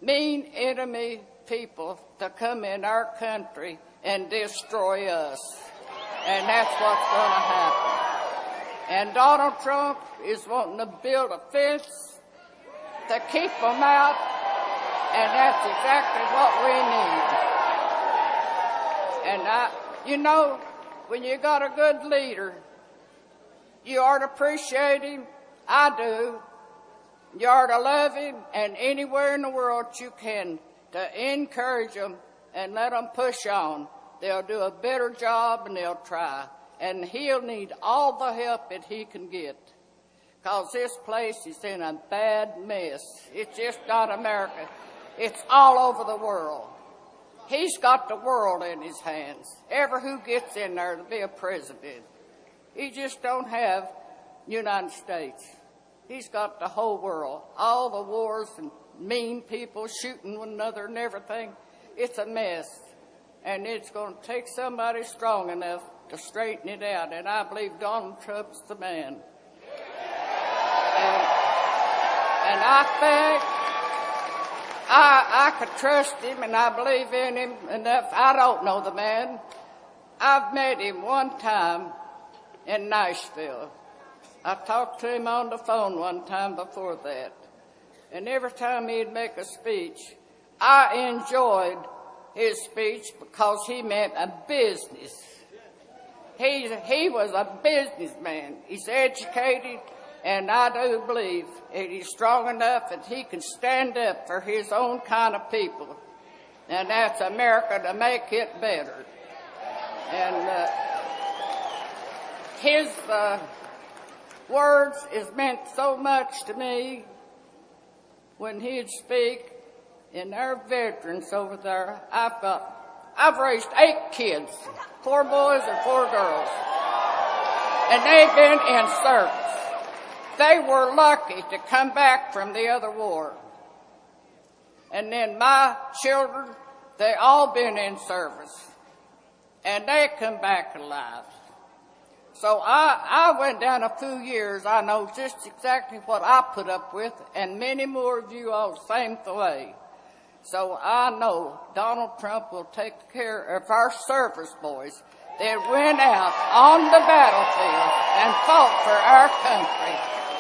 mean enemy people to come in our country and destroy us. And that's what's going to happen. And Donald Trump is wanting to build a fence to keep them out, and that's exactly what we need. And when you got a good leader, you ought to appreciate him. I do. You ought to love him, and anywhere in the world you can, to encourage them and let them push on. They'll do a better job, and they'll try. And he'll need all the help that he can get, because this place is in a bad mess. It's just not America. It's all over the world. He's got the world in his hands. Ever who gets in there to be a president. He just don't have United States. He's got the whole world. All the wars and mean people shooting one another and everything. It's a mess. And it's going to take somebody strong enough to straighten it out. And I believe Donald Trump's the man. And I think I could trust him, and I believe in him enough. I don't know the man. I've met him one time in Nashville. I talked to him on the phone one time before that. And every time he'd make a speech, I enjoyed his speech because he meant a business. He was a businessman. He's educated, and I do believe that he's strong enough that he can stand up for his own kind of people. And that's America, to make it better. And his words has meant so much to me when he'd speak. And our veterans over there, I've raised 8 kids, 4 boys and 4 girls. And they've been in service. They were lucky to come back from the other war. And then my children, they all been in service. And they come back alive. So I went down a few years. I know just exactly what I put up with, and many more of you all the same way. So I know Donald Trump will take care of our service boys that went out on the battlefield and fought for our country.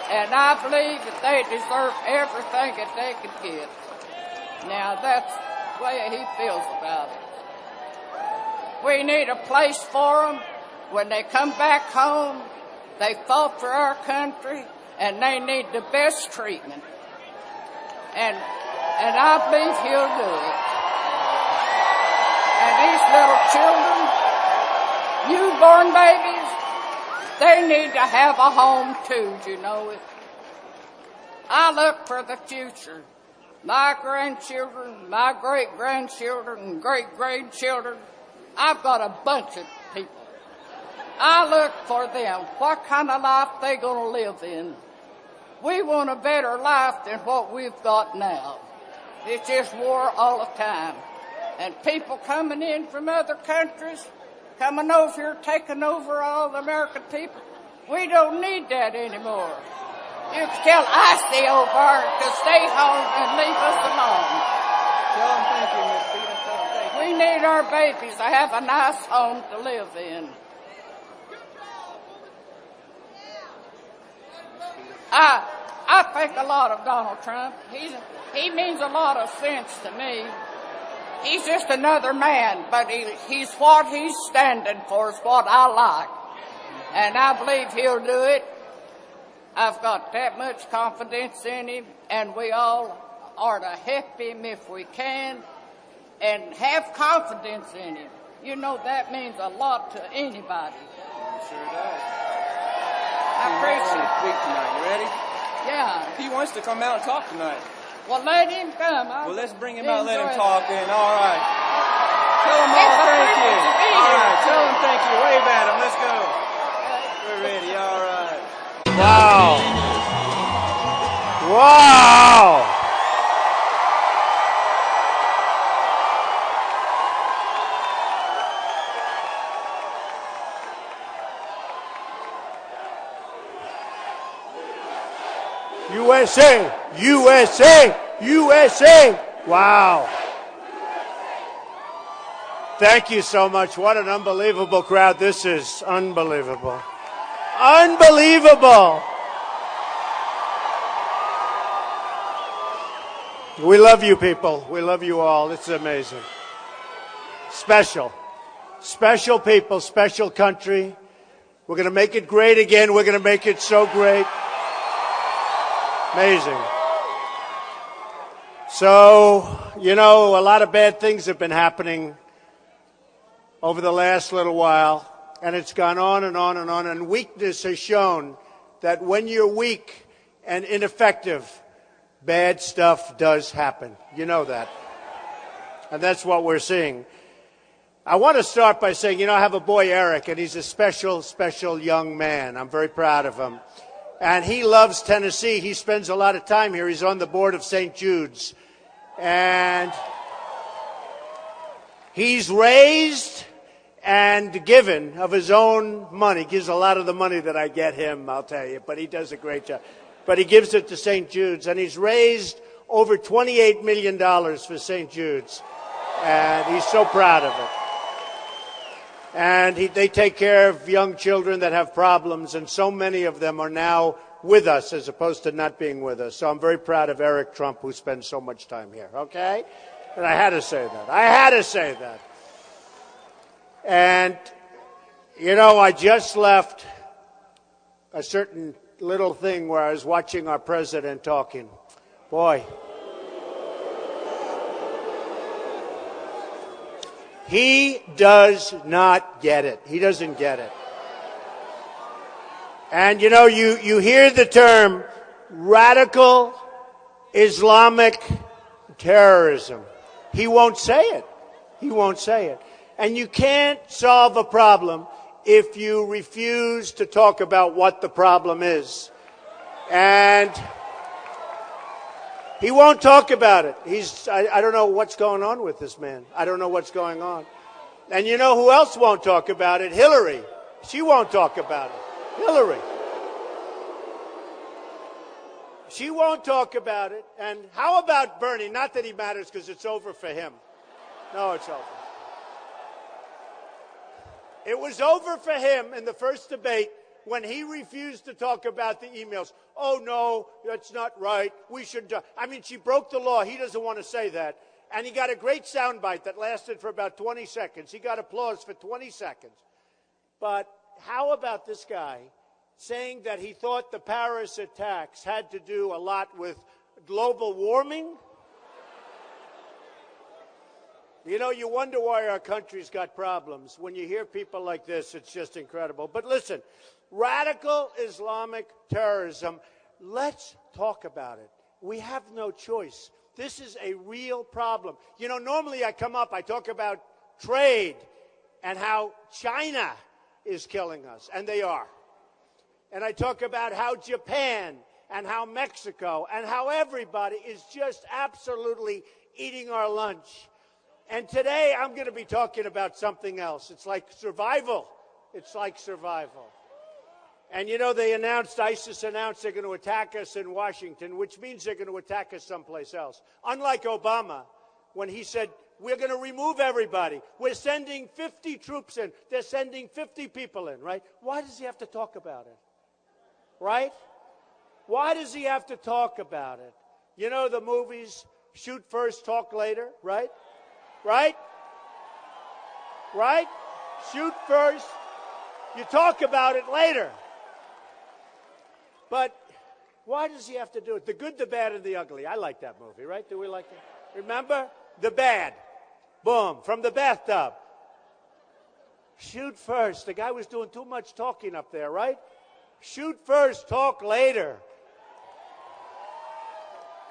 And I believe that they deserve everything that they could get. Now, that's the way he feels about it. We need a place for them. When they come back home, they fought for our country, and they need the best treatment. And I believe he'll do it. And these little children, newborn babies, they need to have a home too, do you know it? I look for the future. My grandchildren, my great-grandchildren, and great-grandchildren, I've got a bunch of people. I look for them. What kind of life they going to live in? We want a better life than what we've got now. It's just war all the time. And people coming in from other countries, coming over here, taking over all the American people. We don't need that anymore. You can tell Icy over to stay home and leave us alone. Tell them thank you, Miss Peter. Tell them thank you. We need our babies to have a nice home to live in. I think a lot of Donald Trump. He means a lot of sense to me. He's just another man, but he's what he's standing for is what I like. And I believe he'll do it. I've got that much confidence in him, and we all are to help him if we can, and have confidence in him. You know, that means a lot to anybody. It sure does. I appreciate it. Speak tonight. You ready? Yeah. He wants to come out and talk tonight. Well, let him come. Well, let's bring him out and let him talk then. All right. Tell him all thank you. All right. Tell him thank you. Wave at him. Let's go. We're ready. All right. Wow. Wow. USA, USA, USA, Wow. Thank you so much. What an unbelievable crowd. This is unbelievable. Unbelievable. We love you people. We love you all. It's amazing. Special. Special people, special country. We're going to make it great again. We're going to make it so great. Amazing. So, you know, a lot of bad things have been happening over the last little while, and it's gone on and on and on, and weakness has shown that when you're weak and ineffective, bad stuff does happen. You know that. And that's what we're seeing. I want to start by saying, you know, I have a boy, Eric, and he's a special, special young man. I'm very proud of him. And he loves Tennessee. He spends a lot of time here. He's on the board of St. Jude's. And he's raised and given of his own money. Gives a lot of the money that I get him, I'll tell you. But he does a great job. But he gives it to St. Jude's. And he's raised over $28 million for St. Jude's. And he's so proud of it. And they take care of young children that have problems, and so many of them are now with us as opposed to not being with us. So I'm very proud of Eric Trump, who spends so much time here, okay? And I had to say that. I had to say that. And, you know, I just left a certain little thing where I was watching our president talking. Boy. He does not get it. He doesn't get it. And, you know, you hear the term radical Islamic terrorism. He won't say it. He won't say it. And you can't solve a problem if you refuse to talk about what the problem is. And he won't talk about it. I don't know what's going on with this man. I don't know what's going on. And you know who else won't talk about it? Hillary. She won't talk about it. Hillary. She won't talk about it. And how about Bernie? Not that he matters because it's over for him. No, it's over. It was over for him in the first debate when he refused to talk about the emails. Oh, no, that's not right. We should. I mean, she broke the law. He doesn't want to say that. And he got a great soundbite that lasted for about 20 seconds. He got applause for 20 seconds. But how about this guy saying that he thought the Paris attacks had to do a lot with global warming? You know, you wonder why our country's got problems. When you hear people like this, it's just incredible. But listen, radical Islamic terrorism, let's talk about it. We have no choice. This is a real problem. You know, normally I come up, I talk about trade and how China is killing us, and they are. And I talk about how Japan and how Mexico and how everybody is just absolutely eating our lunch. And today I'm going to be talking about something else. It's like survival. It's like survival. And, you know, ISIS announced they're going to attack us in Washington, which means they're going to attack us someplace else. Unlike Obama, when he said, we're going to remove everybody. We're sending 50 troops in. They're sending 50 people in, right? Why does he have to talk about it? Right? Why does he have to talk about it? You know the movies, shoot first, talk later, right? Right? Right? Shoot first. You talk about it later. But why does he have to do it? The Good, the Bad, and the Ugly. I like that movie, right? Do we like it? Remember? The bad. Boom. From the bathtub. Shoot first. The guy was doing too much talking up there, right? Shoot first, talk later.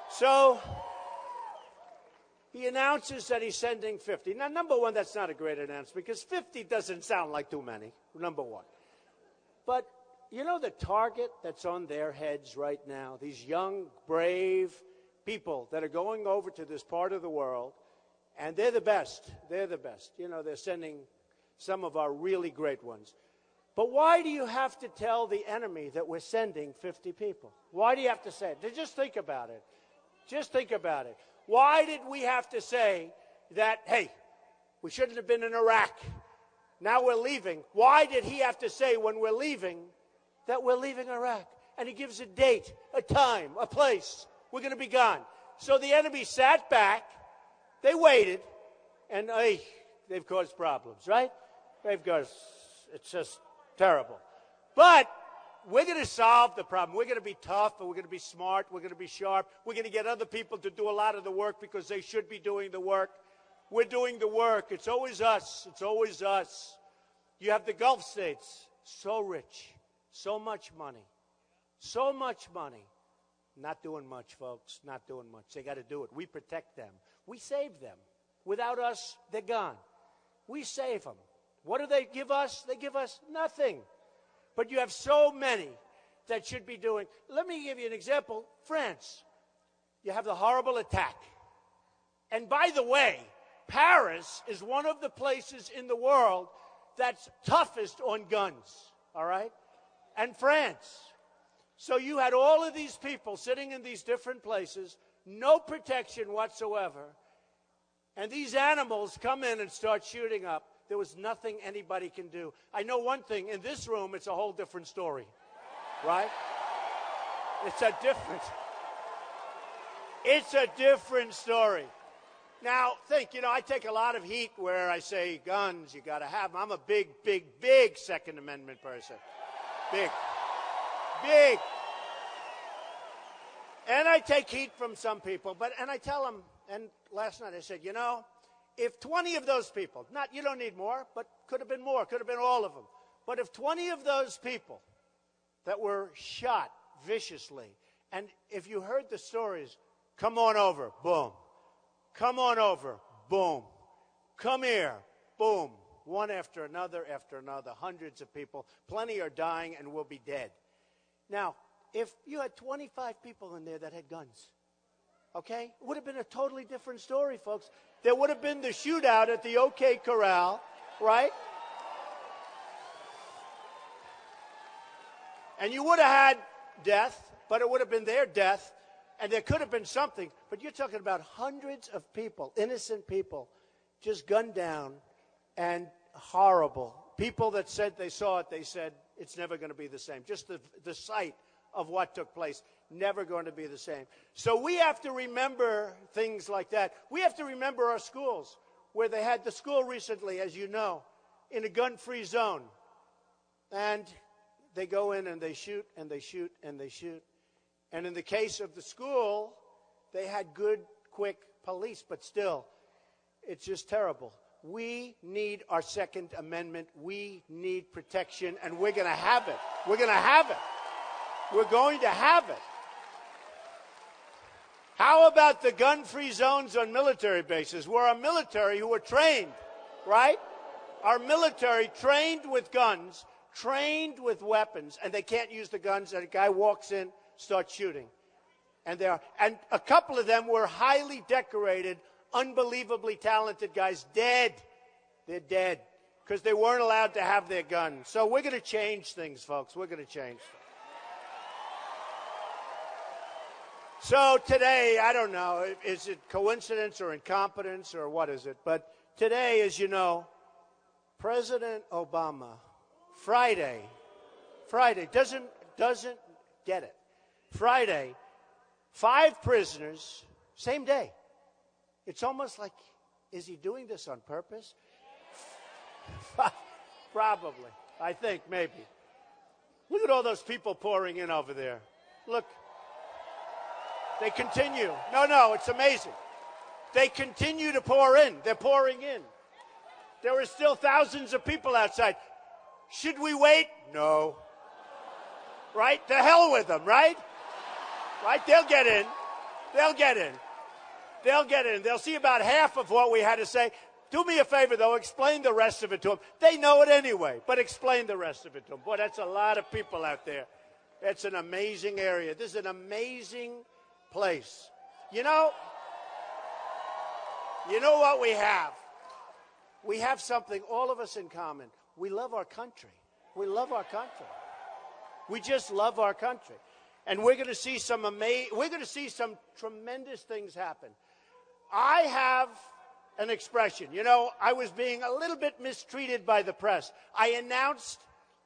So he announces that he's sending 50. Now, number one, that's not a great announcement because 50 doesn't sound like too many, number one. But you know the target that's on their heads right now? These young, brave people that are going over to this part of the world, and they're the best. They're the best. You know, they're sending some of our really great ones. But why do you have to tell the enemy that we're sending 50 people? Why do you have to say it? Just think about it. Just think about it. Why did we have to say that, hey, we shouldn't have been in Iraq? Now we're leaving. Why did he have to say when we're leaving that we're leaving Iraq? And he gives a date, a time, a place. We're going to be gone. So the enemy sat back. They waited. And they've caused problems, right? It's just terrible. But we're going to solve the problem. We're going to be tough, and we're going to be smart. We're going to be sharp. We're going to get other people to do a lot of the work because they should be doing the work. We're doing the work. It's always us. It's always us. You have the Gulf states, so rich, so much money, so much money. Not doing much, folks, not doing much. They got to do it. We protect them. We save them. Without us, they're gone. We save them. What do they give us? They give us nothing. But you have so many that should be doing. Let me give you an example. France. You have the horrible attack. And by the way, Paris is one of the places in the world that's toughest on guns, all right? And France. So you had all of these people sitting in these different places, no protection whatsoever, and these animals come in and start shooting up. There was nothing anybody can do. I know one thing. In this room, it's a whole different story, right? It's a different story. Now, think, I take a lot of heat where I say guns, you got to have them. I'm a big, big, big Second Amendment person. Big. And I take heat from some people, and I tell them, and last night I said, if 20 of those people, you don't need more, but could have been more, could have been all of them. But if 20 of those people that were shot viciously, and if you heard the stories, come on over, boom. Come on over, boom. Come here, boom. One after another, hundreds of people. Plenty are dying and will be dead. Now, if you had 25 people in there that had guns, okay, it would have been a totally different story, folks. There would have been the shootout at the OK Corral, right? And you would have had death, but it would have been their death, and there could have been something. But you're talking about hundreds of people, innocent people, just gunned down, and horrible. People that said they saw it, they said it's never going to be the same. Just the sight of what took place, never going to be the same. So we have to remember things like that. We have to remember our schools, where they had the school recently, as you know, in a gun-free zone. And they go in and they shoot and they shoot and they shoot. And in the case of the school, they had good, quick police, but still, it's just terrible. We need our Second Amendment. We need protection, and we're going to have it. We're going to have it. We're going to have it. How about the gun-free zones on military bases, where our military who are trained, right? Our military trained with guns, trained with weapons, and they can't use the guns, and a guy walks in, starts shooting. And a couple of them were highly decorated, unbelievably talented guys, dead. They're dead because they weren't allowed to have their guns. So we're going to change things, folks. We're going to change things. So today, I don't know, is it coincidence or incompetence or what is it? But today, as you know, President Obama, Friday, doesn't get it. Friday, 5 prisoners, same day. It's almost like, is he doing this on purpose? Probably. I think, maybe. Look at all those people pouring in over there. Look. They continue. No, it's amazing. They continue to pour in. They're pouring in. There are still thousands of people outside. Should we wait? No. Right? To hell with them, right? Right? They'll get in. They'll get in. They'll get in. They'll see about half of what we had to say. Do me a favor, though. Explain the rest of it to them. They know it anyway, but explain the rest of it to them. Boy, that's a lot of people out there. It's an amazing area. This is an amazing place. You know what we have? We have something, all of us in common. We love our country. We love our country. We just love our country. And we're going to see some tremendous things happen. I have an expression. You know, I was being a little bit mistreated by the press. I announced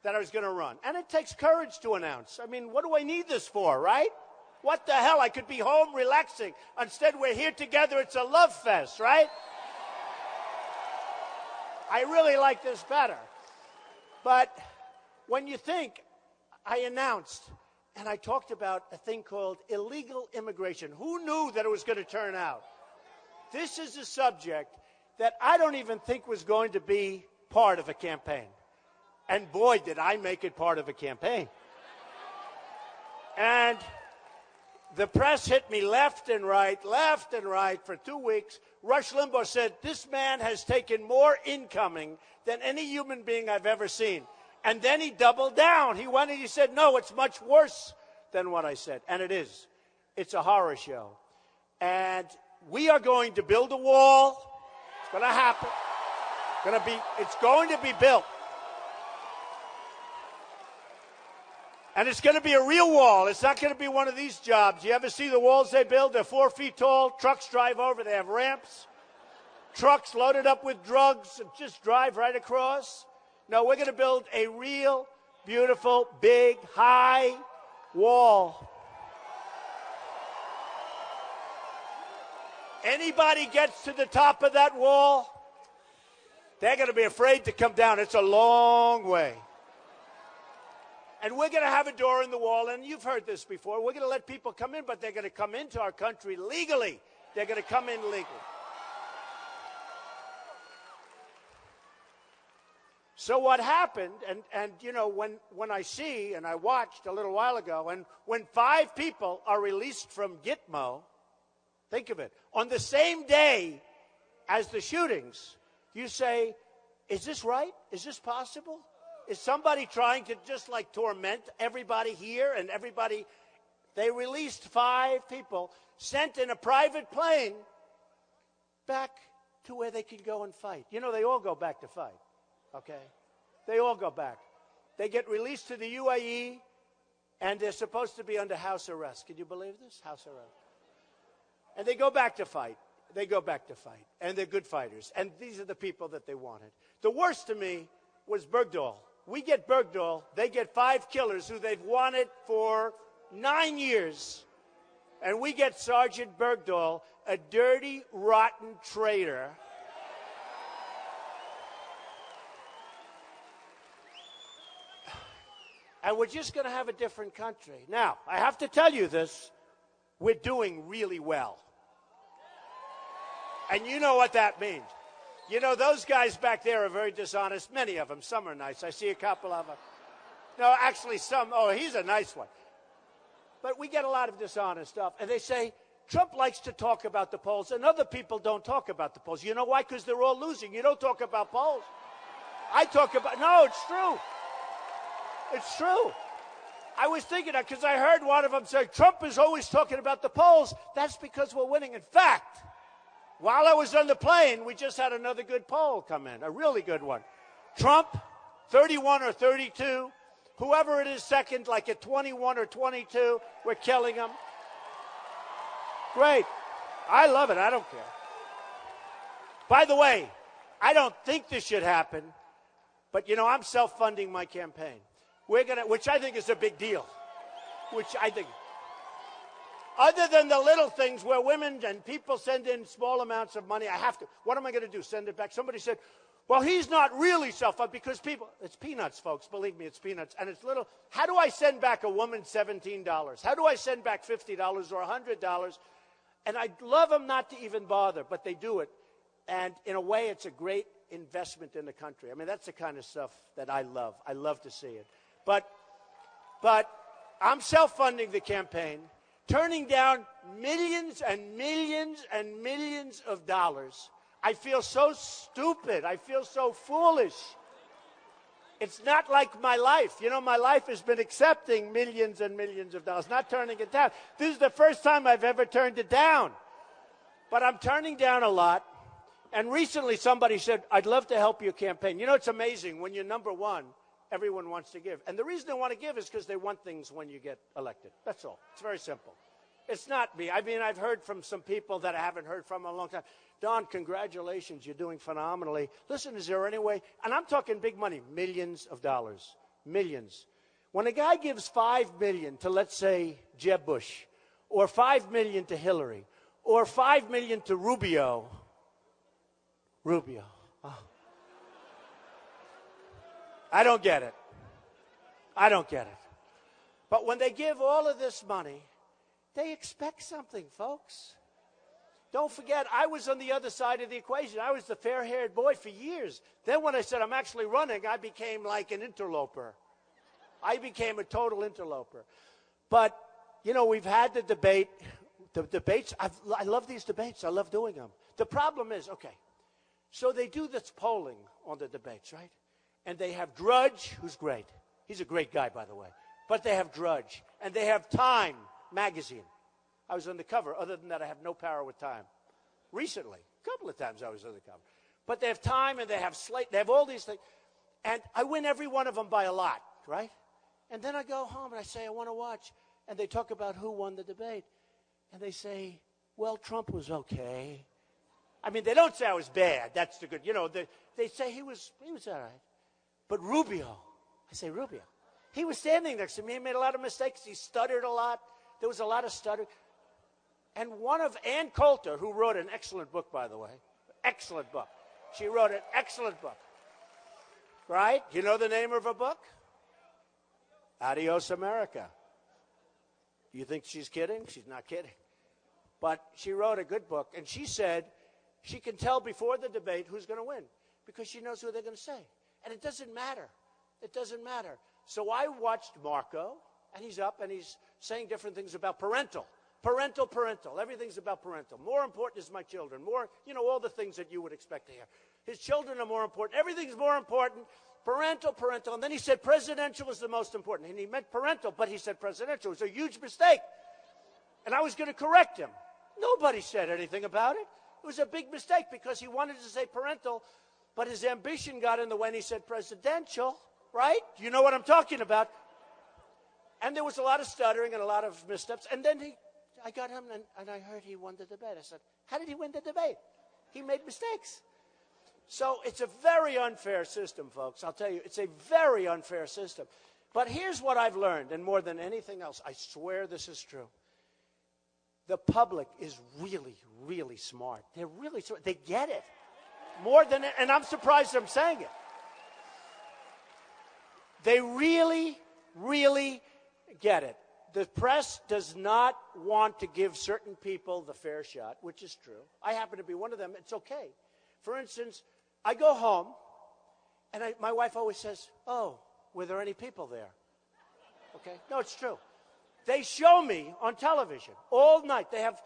that I was going to run. And it takes courage to announce. I mean, what do I need this for, right? What the hell? I could be home relaxing. Instead, we're here together. It's a love fest, right? I really like this better. But when you think, I announced, and I talked about a thing called illegal immigration. Who knew that it was going to turn out? This is a subject that I don't even think was going to be part of a campaign. And boy, did I make it part of a campaign. And the press hit me left and right for 2 weeks. Rush Limbaugh said, this man has taken more incoming than any human being I've ever seen. And then he doubled down. He went and he said, no, it's much worse than what I said. And it is. It's a horror show. And we are going to build a wall. It's going to happen. It's going to be built. And it's going to be a real wall. It's not going to be one of these jobs. You ever see the walls they build? They're 4 feet tall. Trucks drive over. They have ramps. Trucks loaded up with drugs and just drive right across. No, we're going to build a real, beautiful, big, high wall. Anybody gets to the top of that wall, they're going to be afraid to come down. It's a long way. And we're going to have a door in the wall, and you've heard this before. We're going to let people come in, but they're going to come into our country legally. They're going to come in legally. So what happened, and you know, when I see, and I watched a little while ago, and when 5 people are released from Gitmo, think of it, on the same day as the shootings, you say, is this right? Is this possible? Is somebody trying to just like torment everybody here and everybody? They released 5 people, sent in a private plane back to where they can go and fight. You know, they all go back to fight, okay? They all go back. They get released to the UAE, and they're supposed to be under house arrest. Can you believe this? House arrest. And they go back to fight. They go back to fight. And they're good fighters. And these are the people that they wanted. The worst to me was Bergdahl. We get Bergdahl. They get 5 killers who they've wanted for 9 years. And we get Sergeant Bergdahl, a dirty, rotten traitor. And we're just going to have a different country. Now, I have to tell you this. We're doing really well. And you know what that means. You know, those guys back there are very dishonest. Many of them. Some are nice. I see a couple of them. No, actually some. Oh, he's a nice one. But we get a lot of dishonest stuff. And they say, Trump likes to talk about the polls, and other people don't talk about the polls. You know why? Because they're all losing. You don't talk about polls. I talk about, no, it's true. It's true. I was thinking that because I heard one of them say, Trump is always talking about the polls. That's because we're winning. In fact, while I was on the plane, we just had another good poll come in, a really good one. Trump, 31 or 32. Whoever it is second, like at 21 or 22, we're killing him. Great. I love it. I don't care. By the way, I don't think this should happen, but, you know, I'm self-funding my campaign. Which I think is a big deal. Which I think, other than the little things where women and people send in small amounts of money, I have to. What am I going to do? Send it back? Somebody said, well, he's not really self-funded because people, it's peanuts, folks. Believe me, it's peanuts. And it's little. How do I send back a woman $17? How do I send back $50 or $100? And I'd love them not to even bother, but they do it. And in a way, it's a great investment in the country. I mean, that's the kind of stuff that I love. I love to see it. But I'm self-funding the campaign, turning down millions and millions and millions of dollars. I feel so stupid. I feel so foolish. It's not like my life. You know, my life has been accepting millions and millions of dollars, not turning it down. This is the first time I've ever turned it down. But I'm turning down a lot. And recently somebody said, I'd love to help your campaign. You know, it's amazing. When you're number one, everyone wants to give. And the reason they want to give is because they want things when you get elected. That's all. It's very simple. It's not me. I mean, I've heard from some people that I haven't heard from in a long time. Don, congratulations. You're doing phenomenally. Listen, is there any way? And I'm talking big money, millions of dollars, millions. When a guy gives $5 million to, let's say, Jeb Bush, or $5 million to Hillary, or $5 million to Rubio. Oh. I don't get it. I don't get it. But when they give all of this money, they expect something, folks. Don't forget, I was on the other side of the equation. I was the fair-haired boy for years. Then when I said I'm actually running, I became like an interloper. I became a total interloper. But, you know, we've had the debate. The debates, I love these debates. I love doing them. The problem is, okay, so they do this polling on the debates, right? And they have Drudge, who's great. He's a great guy, by the way. But they have Drudge. And they have Time magazine. I was on the cover. Other than that, I have no power with Time. Recently, a couple of times I was on the cover. But they have Time and they have Slate. They have all these things. And I win every one of them by a lot, right? And then I go home and I say, I want to watch. And they talk about who won the debate. And they say, well, Trump was okay. I mean, they don't say I was bad. That's the good. You know, they say he was all right. But Rubio, I say, Rubio. He was standing next to me. He made a lot of mistakes. He stuttered a lot. There was a lot of stuttering. And one of Ann Coulter, who wrote an excellent book, by the way, excellent book. She wrote an excellent book. Right? You know the name of her book? Adios, America. Do you think she's kidding? She's not kidding. But she wrote a good book, and she said she can tell before the debate who's going to win because she knows who they're going to say. And it doesn't matter. It doesn't matter. So I watched Marco, and he's up, and he's saying different things about parental. Parental. Everything's about parental. More important is my children. More, you know, all the things that you would expect to hear. His children are more important. Everything's more important. Parental. And then he said presidential is the most important. And he meant parental, but he said presidential. It was a huge mistake. And I was going to correct him. Nobody said anything about it. It was a big mistake because he wanted to say parental, but his ambition got in the way and he said presidential, right? You know what I'm talking about. And there was a lot of stuttering and a lot of missteps. And then I got him and I heard he won the debate. I said, how did he win the debate? He made mistakes. So it's a very unfair system, folks. I'll tell you, it's a very unfair system. But here's what I've learned, and more than anything else, I swear this is true. The public is really, really smart. They're really smart. They get it. More than, and I'm surprised I'm saying it. They really, really get it. The press does not want to give certain people the fair shot, which is true. I happen to be one of them. It's okay. For instance, I go home, and my wife always says, oh, were there any people there? Okay? No, it's true. They show me on television all night. They have,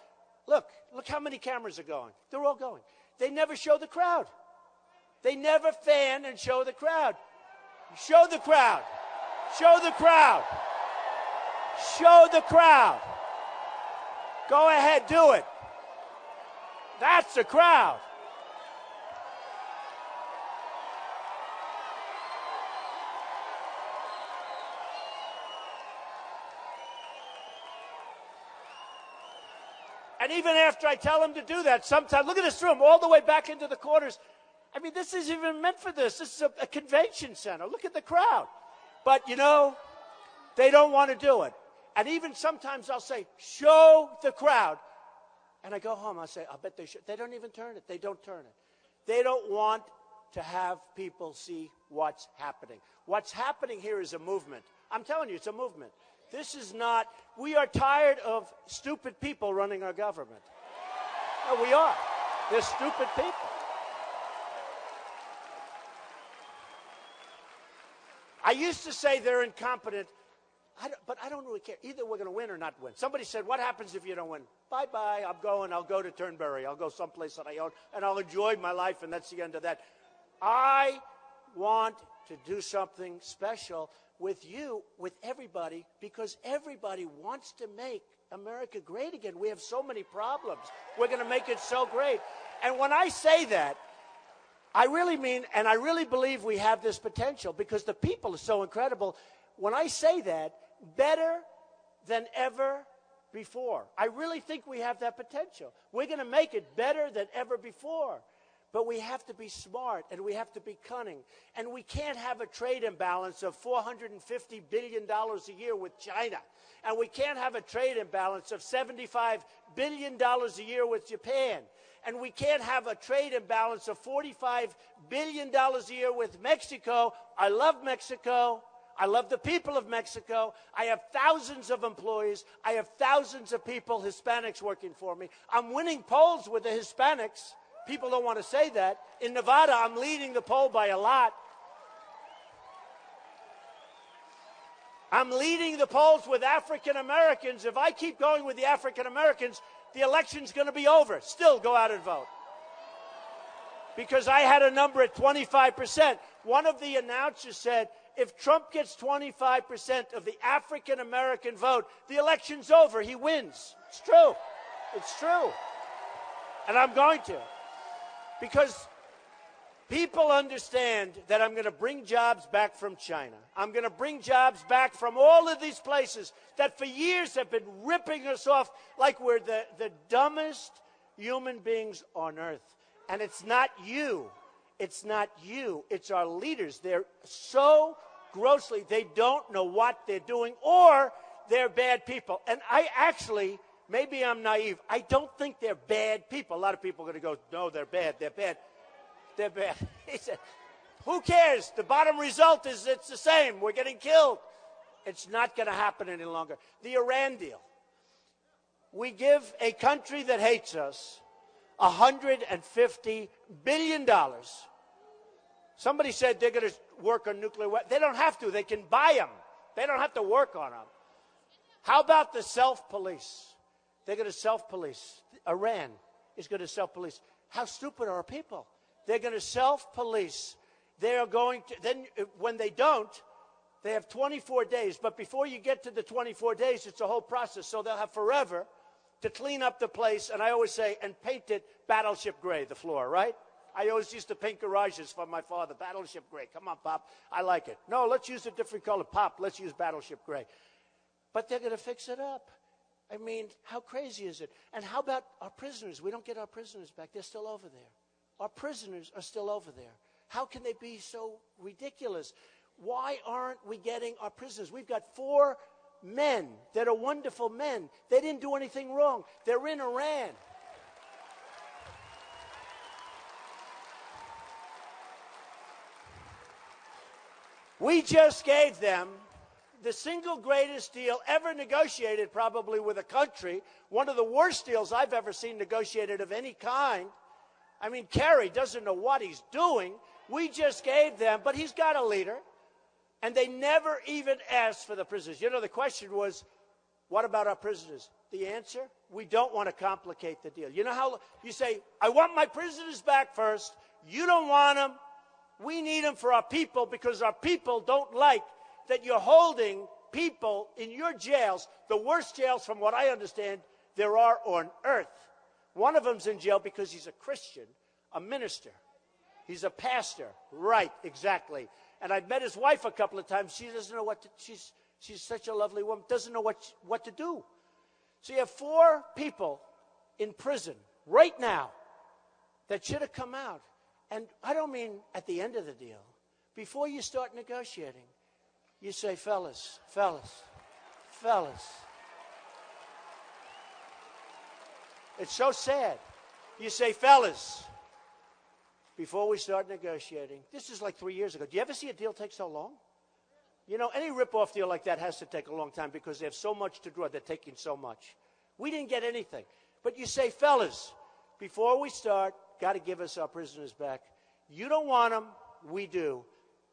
look how many cameras are going. They're all going. They never show the crowd. They never fan and show the crowd. Show the crowd. Show the crowd. Show the crowd. Go ahead, do it. That's the crowd. And even after I tell them to do that, sometimes, look at this room, all the way back into the corners. I mean, this isn't even meant for this. This is a convention center. Look at the crowd. But, you know, they don't want to do it. And even sometimes I'll say, show the crowd. And I go home, I say, I bet they should. They don't even turn it. They don't turn it. They don't want to have people see what's happening. What's happening here is a movement. I'm telling you, it's a movement. This is not, we are tired of stupid people running our government. No, we are. They're stupid people. I used to say they're incompetent, but I don't really care. Either we're going to win or not win. Somebody said, what happens if you don't win? Bye-bye, I'll go to Turnberry. I'll go someplace that I own, and I'll enjoy my life, and that's the end of that. I want to do something special with you, with everybody, because everybody wants to make America great again. We have so many problems. We're going to make it so great. And when I say that, I really mean, and I really believe we have this potential because the people are so incredible. When I say that, better than ever before. I really think we have that potential. We're going to make it better than ever before. But we have to be smart, and we have to be cunning. And we can't have a trade imbalance of $450 billion a year with China. And we can't have a trade imbalance of $75 billion a year with Japan. And we can't have a trade imbalance of $45 billion a year with Mexico. I love Mexico. I love the people of Mexico. I have thousands of employees. I have thousands of people, Hispanics, working for me. I'm winning polls with the Hispanics. People don't want to say that. In Nevada, I'm leading the poll by a lot. I'm leading the polls with African Americans. If I keep going with the African Americans, the election's going to be over. Still go out and vote. Because I had a number at 25%. One of the announcers said, if Trump gets 25% of the African American vote, the election's over. He wins. It's true. It's true. And I'm going to. Because people understand that I'm going to bring jobs back from China. I'm going to bring jobs back from all of these places that for years have been ripping us off like we're the dumbest human beings on earth. And it's not you. It's not you. It's our leaders. They're so grossly, they don't know what they're doing, or they're bad people. And I actually... maybe I'm naive. I don't think they're bad people. A lot of people are going to go, no, they're bad. They're bad. They're bad. He said, who cares? The bottom result is it's the same. We're getting killed. It's not going to happen any longer. The Iran deal. We give a country that hates us $150 billion. Somebody said they're going to work on nuclear weapons. They don't have to. They can buy them. They don't have to work on them. How about the self-police? They're going to self-police. Iran is going to self-police. How stupid are our people? They're going to self-police. They are going to, then when they don't, they have 24 days. But before you get to the 24 days, it's a whole process. So they'll have forever to clean up the place. And I always say, and paint it battleship gray, the floor, right? I always used to paint garages for my father, battleship gray. Come on, Pop. I like it. No, let's use a different color. Pop, let's use battleship gray. But they're going to fix it up. I mean, how crazy is it? And how about our prisoners? We don't get our prisoners back. They're still over there. Our prisoners are still over there. How can they be so ridiculous? Why aren't we getting our prisoners? We've got 4 men that are wonderful men. They didn't do anything wrong. They're in Iran. We just gave them the single greatest deal ever negotiated, probably with a country, one of the worst deals I've ever seen negotiated of any kind. I mean, Kerry doesn't know what he's doing. We just gave them, but he's got a leader, and they never even asked for the prisoners. You know, the question was, what about our prisoners? The answer, we don't want to complicate the deal. You know how you say, I want my prisoners back first. You don't want them. We need them for our people because our people don't like that you're holding people in your jails, the worst jails from what I understand there are on earth. One of them's in jail because he's a Christian, a minister. He's a pastor. Right, exactly. And I've met his wife a couple of times. She doesn't know what to, she's such a lovely woman, doesn't know what to do. So you have 4 people in prison right now that should have come out. And I don't mean at the end of the deal. Before you start negotiating, you say, fellas. It's so sad. You say, fellas, before we start negotiating, this is like 3 years ago. Do you ever see a deal take so long? You know, any rip-off deal like that has to take a long time because they have so much to draw. They're taking so much. We didn't get anything. But you say, fellas, before we start, got to give us our prisoners back. You don't want them. We do.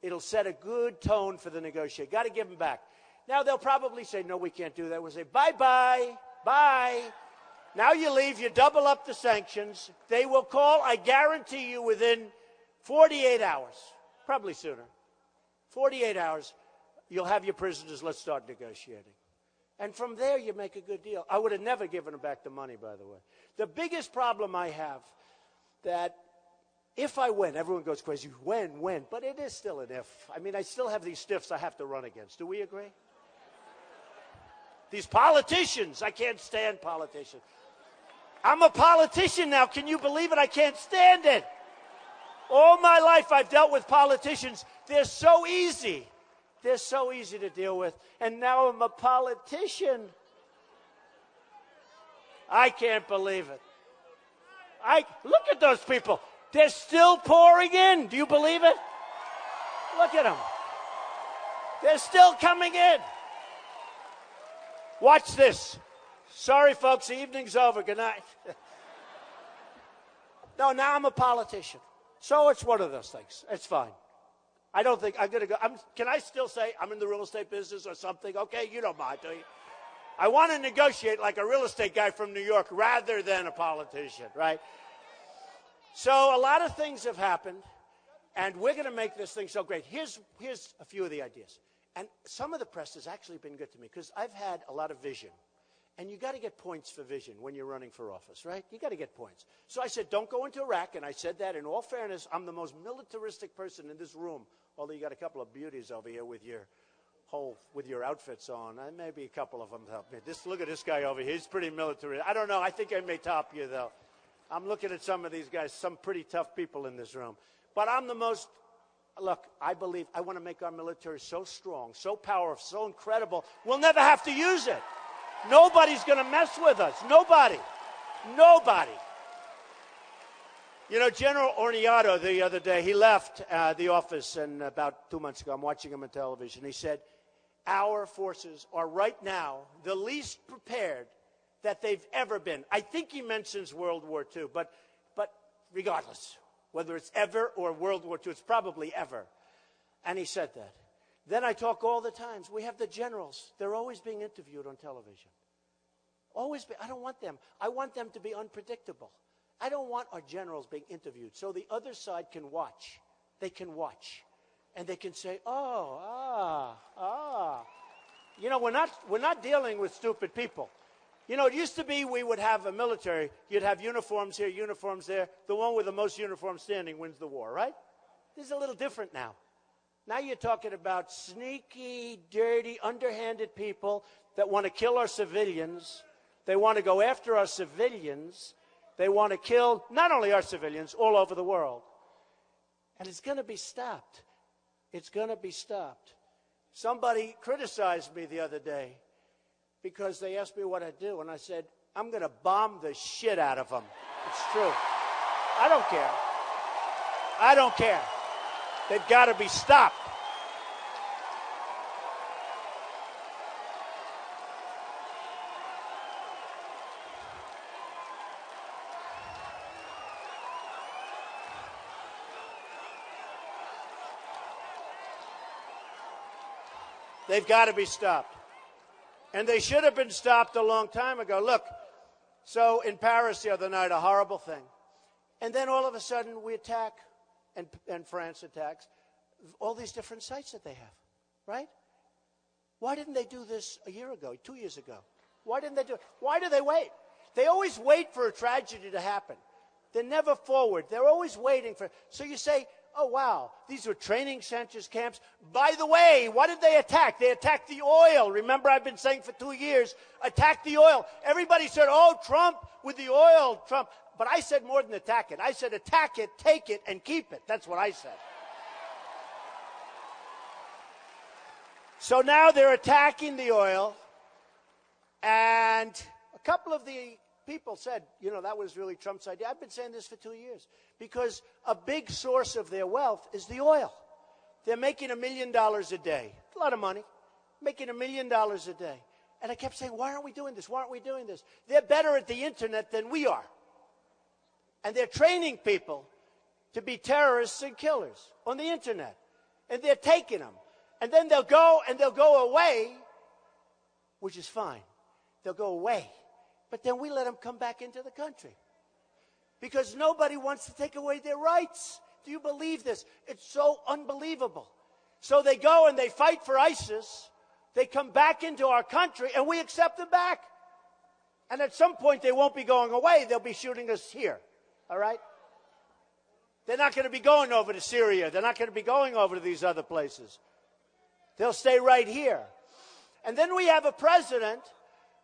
It'll set a good tone for the negotiation. Got to give them back. Now, they'll probably say, no, we can't do that. We'll say, bye-bye, bye. Now you leave, you double up the sanctions. They will call, I guarantee you, within 48 hours, probably sooner, 48 hours, you'll have your prisoners. Let's start negotiating. And from there, you make a good deal. I would have never given them back the money, by the way. The biggest problem I have that if I win, everyone goes crazy, when, but it is still an if. I mean, I still have these stiffs I have to run against. Do we agree? These politicians, I can't stand politicians. I'm a politician now. Can you believe it? I can't stand it. All my life I've dealt with politicians. They're so easy. They're so easy to deal with. And now I'm a politician. I can't believe it. Look at those people. They're still pouring in. Do you believe it? Look at them. They're still coming in. Watch this. Sorry, folks, the evening's over. Good night. No, now I'm a politician. So it's one of those things. It's fine. I don't think I'm going to go. Can I still say I'm in the real estate business or something? Okay, you don't mind, do you? I want to negotiate like a real estate guy from New York rather than a politician, right? So a lot of things have happened, and we're going to make this thing so great. Here's a few of the ideas. And some of the press has actually been good to me because I've had a lot of vision. And you got to get points for vision when you're running for office, right? You got to get points. So I said, don't go into Iraq. And I said that in all fairness, I'm the most militaristic person in this room. Although you got a couple of beauties over here with your outfits on. Maybe a couple of them help me. Look at this guy over here. He's pretty military. I don't know. I think I may top you, though. I'm looking at some of these guys, some pretty tough people in this room. But I'm the most, look, I want to make our military so strong, so powerful, so incredible, we'll never have to use it. Nobody's going to mess with us. Nobody. Nobody. You know, General Orniato the other day, he left the office and about 2 months ago, I'm watching him on television. He said, our forces are right now the least prepared that they've ever been. I think he mentions World War II, but regardless, whether it's ever or World War II, it's probably ever. And he said that. Then I talk all the times. We have the generals. They're always being interviewed on television. I don't want them. I want them to be unpredictable. I don't want our generals being interviewed so the other side can watch. They can watch. And they can say, You know, we're not dealing with stupid people. You know, it used to be we would have a military. You'd have uniforms here, uniforms there. The one with the most uniforms standing wins the war, right? This is a little different now. Now you're talking about sneaky, dirty, underhanded people that want to kill our civilians. They want to go after our civilians. They want to kill not only our civilians, all over the world. And it's going to be stopped. It's going to be stopped. Somebody criticized me the other day because they asked me what I'd do. And I said, I'm going to bomb the shit out of them. It's true. I don't care. I don't care. They've got to be stopped. They've got to be stopped. And they should have been stopped a long time ago. Look, so in Paris the other night, a horrible thing. And then all of a sudden we attack, and France attacks, all these different sites that they have, right? Why didn't they do this a year ago, 2 years ago? Why didn't they do it? Why do they wait? They always wait for a tragedy to happen. They're never forward. They're always waiting for. So you say, oh, wow, these were training centers, camps. By the way, what did they attack? They attacked the oil. Remember, I've been saying for 2 years, attack the oil. Everybody said, oh, Trump with the oil, Trump. But I said more than attack it. I said attack it, take it, and keep it. That's what I said. So now they're attacking the oil. And a couple of the people said, you know, that was really Trump's idea. I've been saying this for 2 years. Because a big source of their wealth is the oil. They're making $1 million a day. A lot of money. Making $1 million a day. And I kept saying, why aren't we doing this? Why aren't we doing this? They're better at the internet than we are. And they're training people to be terrorists and killers on the internet. And they're taking them. And then they'll go away, which is fine. They'll go away. But then we let them come back into the country. Because nobody wants to take away their rights. Do you believe this? It's so unbelievable. So they go and they fight for ISIS. They come back into our country and we accept them back. And at some point they won't be going away. They'll be shooting us here. All right? They're not going to be going over to Syria. They're not going to be going over to these other places. They'll stay right here. And then we have a president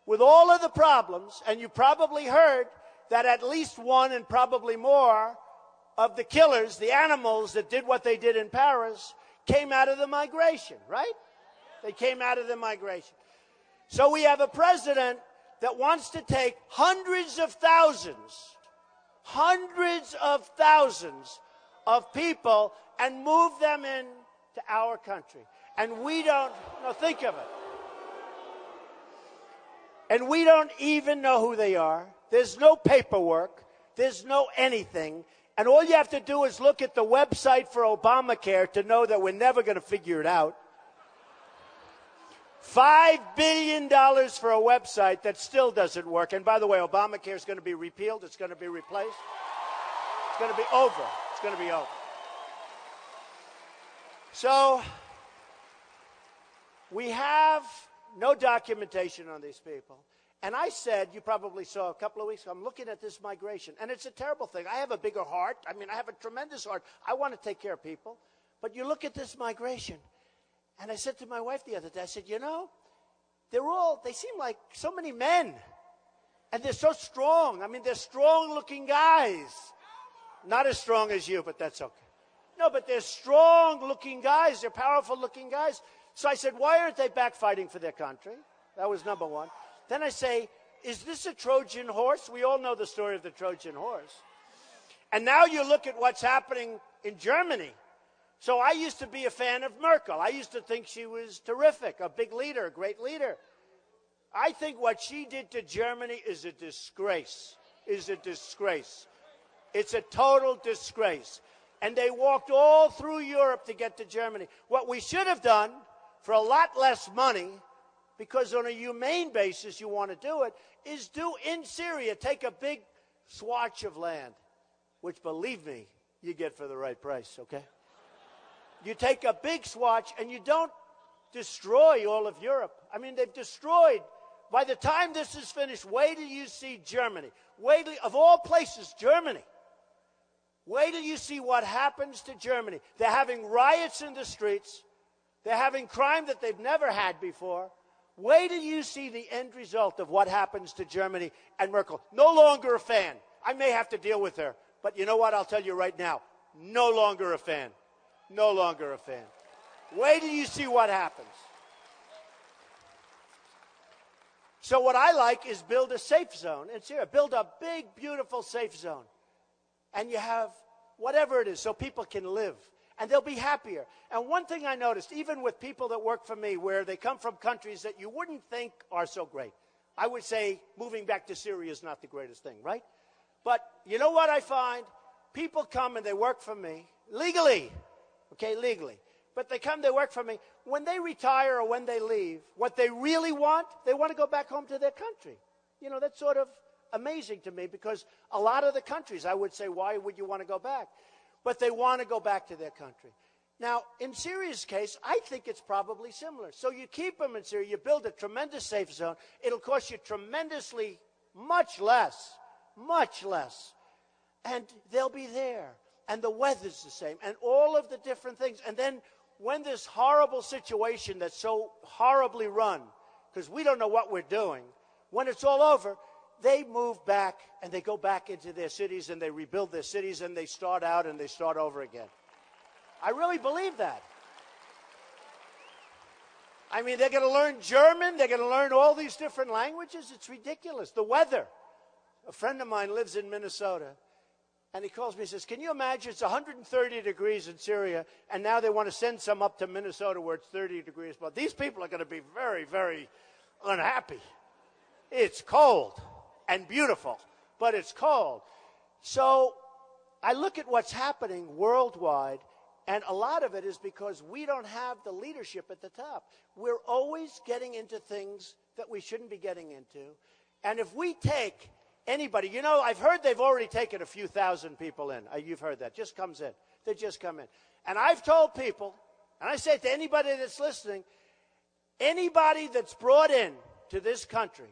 with all of the problems, and you probably heard that at least one and probably more of the killers, the animals that did what they did in Paris, came out of the migration, right? They came out of the migration. So we have a president that wants to take hundreds of thousands of people and move them into our country. And we don't, no, think of it. And we don't even know who they are. There's no paperwork. There's no anything. And all you have to do is look at the website for Obamacare to know that we're never going to figure it out. $5 billion for a website that still doesn't work. And by the way, Obamacare is going to be repealed. It's going to be replaced. It's going to be over. It's going to be over. So we have no documentation on these people. And I said, you probably saw a couple of weeks ago, I'm looking at this migration. And it's a terrible thing. I have a bigger heart. I mean, I have a tremendous heart. I want to take care of people. But you look at this migration. And I said to my wife the other day, I said, you know, they seem like so many men. And they're so strong. I mean, they're strong-looking guys. Not as strong as you, but that's okay. No, but they're strong-looking guys. They're powerful-looking guys. So I said, why aren't they back fighting for their country? That was number one. Then I say, is this a Trojan horse? We all know the story of the Trojan horse. And now you look at what's happening in Germany. So I used to be a fan of Merkel. I used to think she was terrific, a big leader, a great leader. I think what she did to Germany is a disgrace, It's a total disgrace. And they walked all through Europe to get to Germany. What we should have done for a lot less money, because on a humane basis you want to do it, is do in Syria, take a big swatch of land, which, believe me, you get for the right price, okay? You take a big swatch and you don't destroy all of Europe. I mean, they've destroyed. By the time this is finished, wait till you see Germany. Wait till, of all places, Germany. Wait till you see what happens to Germany. They're having riots in the streets. They're having crime that they've never had before. Wait till you see the end result of what happens to Germany and Merkel. No longer a fan. I may have to deal with her. But you know what? I'll tell you right now. No longer a fan. No longer a fan. Wait till you see what happens. So what I like is build a safe zone in Syria. Build a big, beautiful safe zone. And you have whatever it is so people can live. And they'll be happier. And one thing I noticed, even with people that work for me, where they come from countries that you wouldn't think are so great. I would say moving back to Syria is not the greatest thing, right? But you know what I find? People come and they work for me legally. Okay, legally. But they come, they work for me. When they retire or when they leave, what they really want, they want to go back home to their country. You know, that's sort of amazing to me, because a lot of the countries, I would say, why would you want to go back? But they want to go back to their country. Now, in Syria's case, I think it's probably similar. So you keep them in Syria, you build a tremendous safe zone. It'll cost you tremendously much less. And they'll be there. And the weather's the same, and all of the different things. And then when this horrible situation that's so horribly run, because we don't know what we're doing, when it's all over, they move back and they go back into their cities and they rebuild their cities and they start out and they start over again. I really believe that. I mean, they're going to learn German. They're going to learn all these different languages. It's ridiculous. The weather. A friend of mine lives in Minnesota. And he calls me and says, can you imagine it's 130 degrees in Syria, and now they want to send some up to Minnesota where it's 30 degrees. But these people are going to be very, very unhappy. It's cold and beautiful, but it's cold. So I look at what's happening worldwide, and a lot of it is because we don't have the leadership at the top. We're always getting into things that we shouldn't be getting into. And if we take anybody, you know, I've heard they've already taken a few thousand people in. You've heard that. Just comes in. They just come in. And I've told people, and I say to anybody that's listening, anybody that's brought in to this country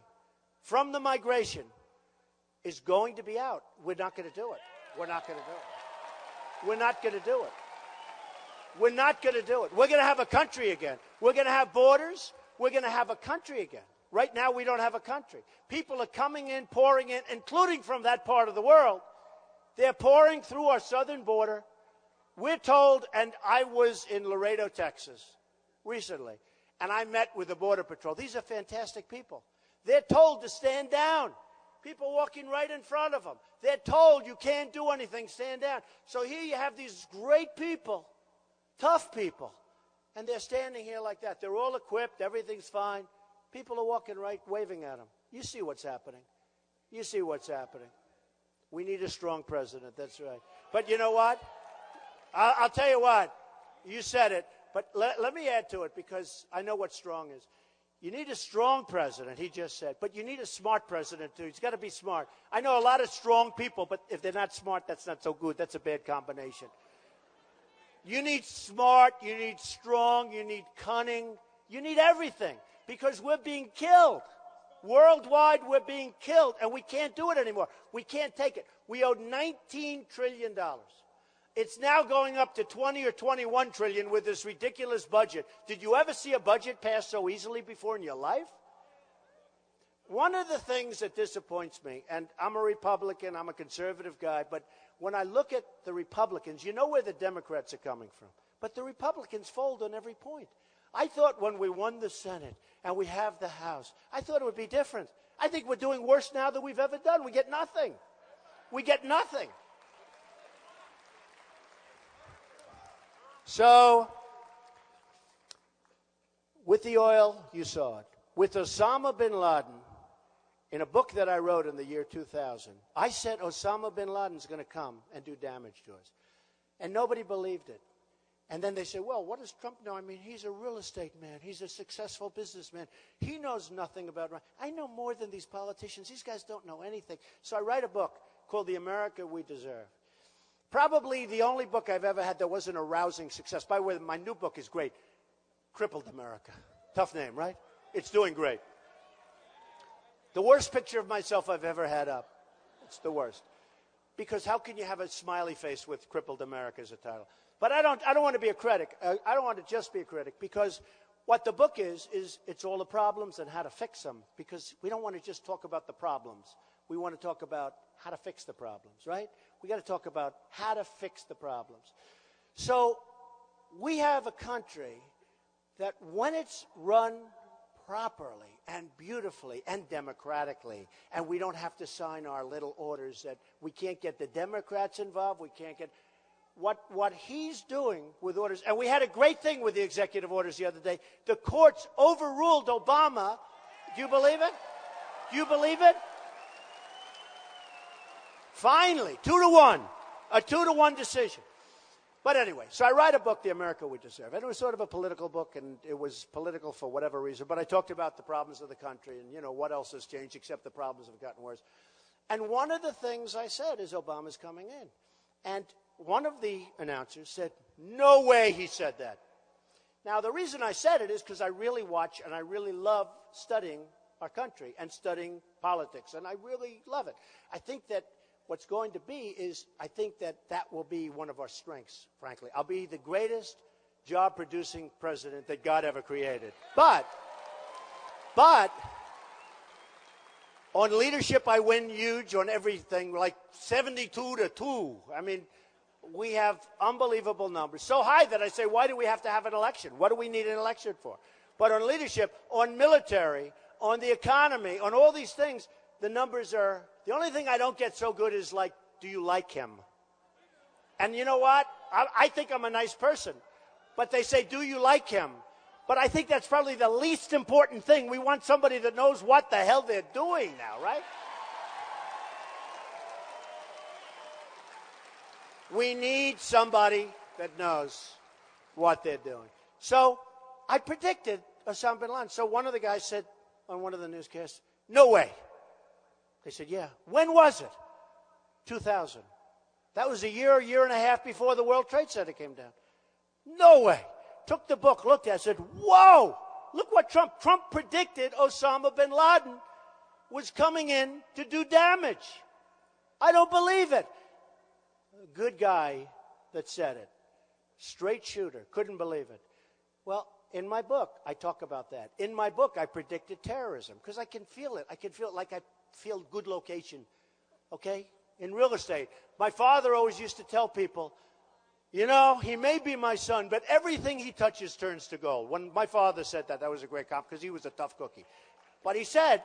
from the migration is going to be out. We're not going to do it. We're not going to do it. We're not going to do it. We're not going to do it. We're going to have a country again. We're going to have borders. We're going to have a country again. Right now, we don't have a country. People are coming in, pouring in, including from that part of the world. They're pouring through our southern border. We're told, and I was in Laredo, Texas, recently, and I met with the Border Patrol. These are fantastic people. They're told to stand down. People walking right in front of them. They're told you can't do anything, stand down. So here you have these great people, tough people, and they're standing here like that. They're all equipped, everything's fine. People are walking right, waving at them. You see what's happening. You see what's happening. We need a strong president, that's right. But you know what? I'll tell you what. You said it, but let me add to it because I know what strong is. You need a strong president, he just said, but you need a smart president, too. He's got to be smart. I know a lot of strong people, but if they're not smart, that's not so good. That's a bad combination. You need smart, you need strong, you need cunning, you need everything because we're being killed. Worldwide, we're being killed, and we can't do it anymore. We can't take it. We owe $19 trillion. It's now going up to 20 or 21 trillion with this ridiculous budget. Did you ever see a budget pass so easily before in your life? One of the things that disappoints me, and I'm a Republican, I'm a conservative guy, but when I look at the Republicans, you know where the Democrats are coming from. But the Republicans fold on every point. I thought when we won the Senate and we have the House, I thought it would be different. I think we're doing worse now than we've ever done. We get nothing. We get nothing. So, with the oil, you saw it. With Osama bin Laden, in a book that I wrote in the year 2000, I said Osama bin Laden's going to come and do damage to us. And nobody believed it. And then they said, well, what does Trump know? I mean, he's a real estate man. He's a successful businessman. He knows nothing about... I know more than these politicians. These guys don't know anything. So I write a book called The America We Deserve. Probably the only book I've ever had that wasn't a rousing success. By the way, my new book is great. Crippled America. Tough name, right? It's doing great. The worst picture of myself I've ever had up. It's the worst. Because how can you have a smiley face with Crippled America as a title? But I don't want to be a critic. I don't want to just be a critic because what the book is it's all the problems and how to fix them. Because we don't want to just talk about the problems. We want to talk about how to fix the problems, right? We got to talk about how to fix the problems. So we have a country that when it's run properly and beautifully and democratically, and we don't have to sign our little orders that we can't get the Democrats involved, we can't get... What he's doing with orders, and we had a great thing with the executive orders the other day. The courts overruled Obama. Do you believe it? Do you believe it? Finally, 2-1, a 2-1 decision. But anyway, so I write a book, The America We Deserve. And it was sort of a political book, and it was political for whatever reason. But I talked about the problems of the country and, you know, what else has changed except the problems have gotten worse. And one of the things I said is Obama's coming in. And one of the announcers said, no way he said that. Now, the reason I said it is because I really watch and I really love studying our country and studying politics. And I really love it. I think that what's going to be is, I think that that will be one of our strengths, frankly. I'll be the greatest job-producing president that God ever created. But on leadership, I win huge on everything, like 72-2. I mean, we have unbelievable numbers. So high that I say, why do we have to have an election? What do we need an election for? But on leadership, on military, on the economy, on all these things, the numbers are... The only thing I don't get so good is, like, do you like him? And you know what? I think I'm a nice person. But they say, do you like him? But I think that's probably the least important thing. We want somebody that knows what the hell they're doing now, right? We need somebody that knows what they're doing. So I predicted Osama bin Laden. So one of the guys said on one of the newscasts, no way. They said, yeah. When was it? 2000. That was a year and a half before the World Trade Center came down. No way. Took the book, looked at it, said, whoa, look what Trump predicted Osama bin Laden was coming in to do damage. I don't believe it. A good guy that said it. Straight shooter. Couldn't believe it. Well, in my book, I talk about that. In my book, I predicted terrorism because I can feel it. I can feel it like I feel good location, okay? In real estate, my father always used to tell people, you know, he may be my son, but everything he touches turns to gold. When my father said that, that was a great compliment because he was a tough cookie. But he said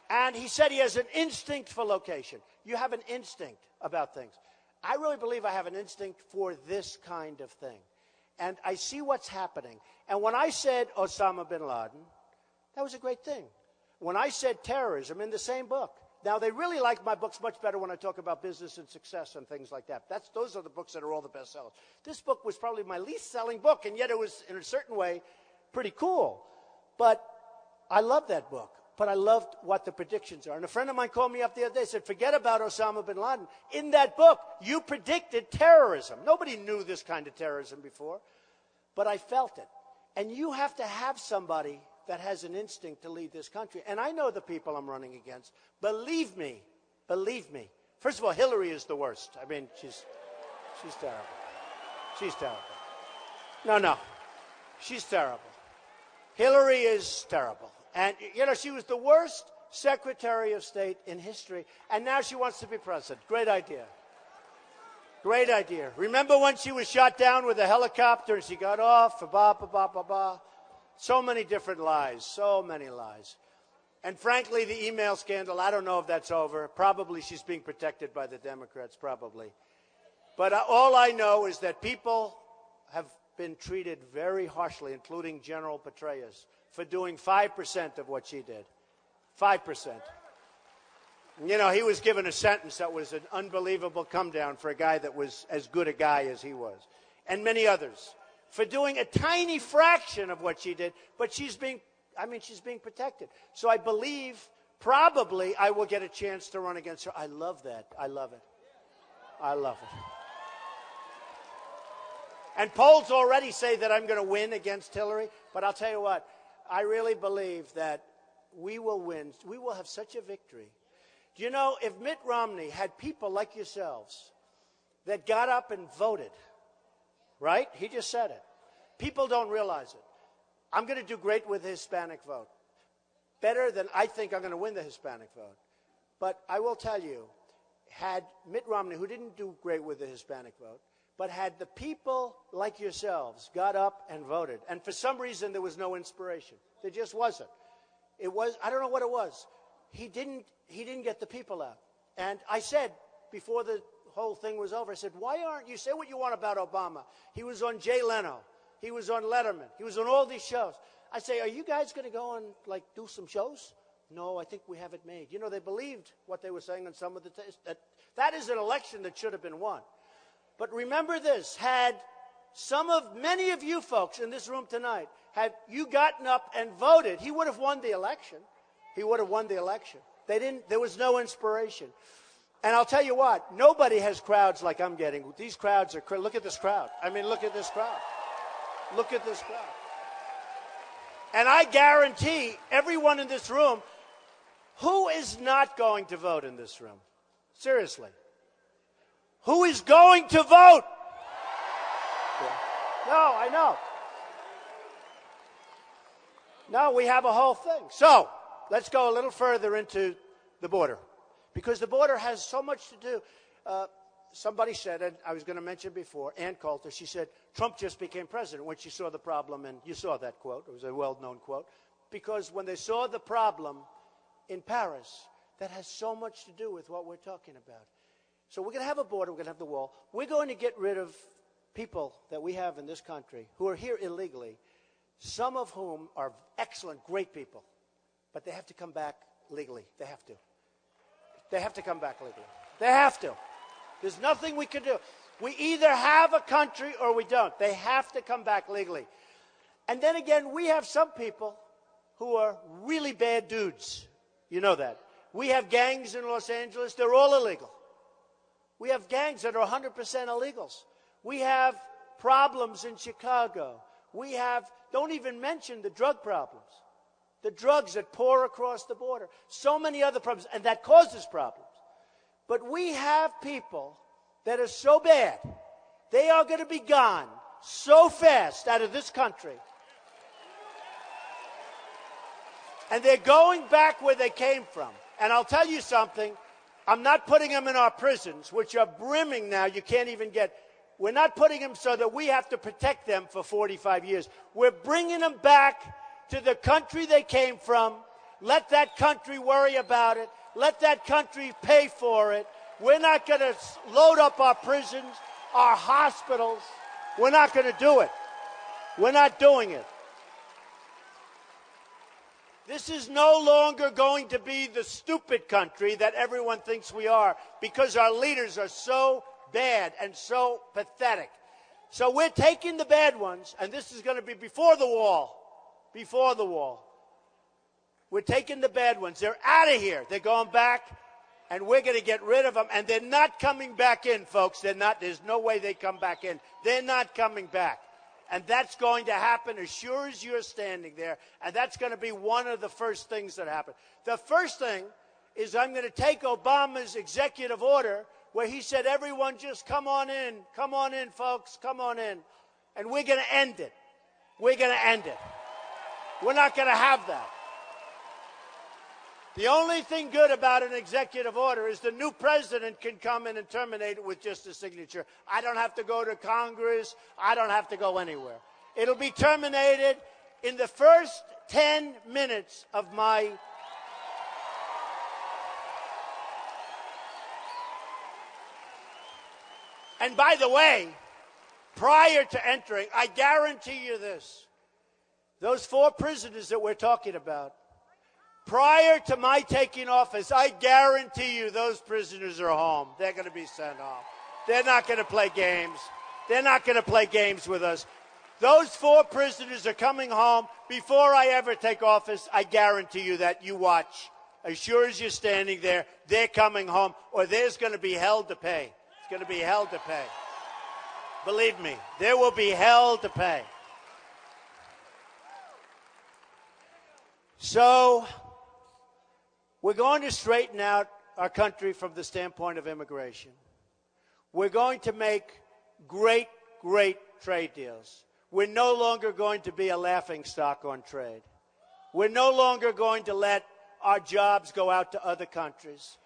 he has an instinct for location. You have an instinct about things. I really believe I have an instinct for this kind of thing. And I see what's happening. And when I said Osama bin Laden, that was a great thing. When I said terrorism in the same book, now they really like my books much better when I talk about business and success and things like that. Those are the books that are all the bestsellers. This book was probably my least selling book, and yet it was, in a certain way, pretty cool. But I love that book. But I loved what the predictions are. And a friend of mine called me up the other day and said, forget about Osama bin Laden. In that book, you predicted terrorism. Nobody knew this kind of terrorism before. But I felt it. And you have to have somebody that has an instinct to lead this country. And I know the people I'm running against. Believe me. First of all, Hillary is the worst. I mean, she's terrible. She's terrible. No. She's terrible. Hillary is terrible. And, you know, she was the worst Secretary of State in history, and now she wants to be president. Great idea. Great idea. Remember when she was shot down with a helicopter and she got off? So many different lies. So many lies. And frankly, the email scandal, I don't know if that's over. Probably she's being protected by the Democrats, probably. But all I know is that people have been treated very harshly, including General Petraeus, for doing 5% of what she did. 5%. You know, he was given a sentence that was an unbelievable come down for a guy that was as good a guy as he was. And many others. For doing a tiny fraction of what she did, but she's being protected. So I believe probably I will get a chance to run against her. I love that. I love it. I love it. And polls already say that I'm going to win against Hillary, but I'll tell you what. I really believe that we will win. We will have such a victory. Do you know, if Mitt Romney had people like yourselves that got up and voted, right? He just said it. People don't realize it. I'm going to do great with the Hispanic vote. Better than I think I'm going to win the Hispanic vote. But I will tell you, had Mitt Romney, who didn't do great with the Hispanic vote, but had the people like yourselves got up and voted, and for some reason there was no inspiration. There just wasn't. It was, I don't know what it was. He didn't get the people out. And I said, before the whole thing was over, I said, why aren't you, say what you want about Obama. He was on Jay Leno. He was on Letterman. He was on all these shows. I say, are you guys going to go and, like, do some shows? No, I think we have it made. You know, they believed what they were saying on some of the, that is an election that should have been won. But remember this, had many of you folks in this room tonight, had you gotten up and voted, he would have won the election. He would have won the election. There was no inspiration. And I'll tell you what, nobody has crowds like I'm getting. These crowds are, look at this crowd. I mean, look at this crowd. Look at this crowd. And I guarantee everyone in this room, who is not going to vote in this room? Seriously. Who is going to vote? No, I know. No, we have a whole thing. So, let's go a little further into the border. Because the border has so much to do. Somebody said, and I was going to mention before, Ann Coulter, she said, Trump just became president when she saw the problem. And you saw that quote. It was a well-known quote. Because when they saw the problem in Paris, that has so much to do with what we're talking about. So we're going to have a border, we're going to have the wall. We're going to get rid of people that we have in this country who are here illegally, some of whom are excellent, great people, but they have to come back legally. They have to. They have to come back legally. They have to. There's nothing we can do. We either have a country or we don't. They have to come back legally. And then again, we have some people who are really bad dudes. You know that. We have gangs in Los Angeles. They're all illegal. We have gangs that are 100% illegals. We have problems in Chicago. We have, don't even mention the drug problems. The drugs that pour across the border. So many other problems, and that causes problems. But we have people that are so bad, they are going to be gone so fast out of this country. And they're going back where they came from. And I'll tell you something. I'm not putting them in our prisons, which are brimming now. You can't even get. We're not putting them so that we have to protect them for 45 years. We're bringing them back to the country they came from. Let that country worry about it. Let that country pay for it. We're not going to load up our prisons, our hospitals. We're not going to do it. We're not doing it. This is no longer going to be the stupid country that everyone thinks we are, because our leaders are so bad and so pathetic. So we're taking the bad ones, and this is going to be before the wall. Before the wall. We're taking the bad ones. They're out of here. They're going back, and we're going to get rid of them. And they're not coming back in, folks. They're not. There's no way they come back in. They're not coming back. And that's going to happen as sure as you're standing there. And that's going to be one of the first things that happen. The first thing is I'm going to take Obama's executive order where he said, everyone just come on in, folks, come on in. And we're going to end it. We're going to end it. We're not going to have that. The only thing good about an executive order is the new president can come in and terminate it with just a signature. I don't have to go to Congress. I don't have to go anywhere. It'll be terminated in the first 10 minutes of my... And by the way, prior to entering, I guarantee you this, those 4 prisoners that we're talking about, prior to my taking office, I guarantee you those prisoners are home. They're going to be sent home. They're not going to play games. They're not going to play games with us. Those 4 prisoners are coming home before I ever take office. I guarantee you that. You watch. As sure as you're standing there, they're coming home, or there's going to be hell to pay. It's going to be hell to pay. Believe me, there will be hell to pay. So... we're going to straighten out our country from the standpoint of immigration. We're going to make great, great trade deals. We're no longer going to be a laughingstock on trade. We're no longer going to let our jobs go out to other countries.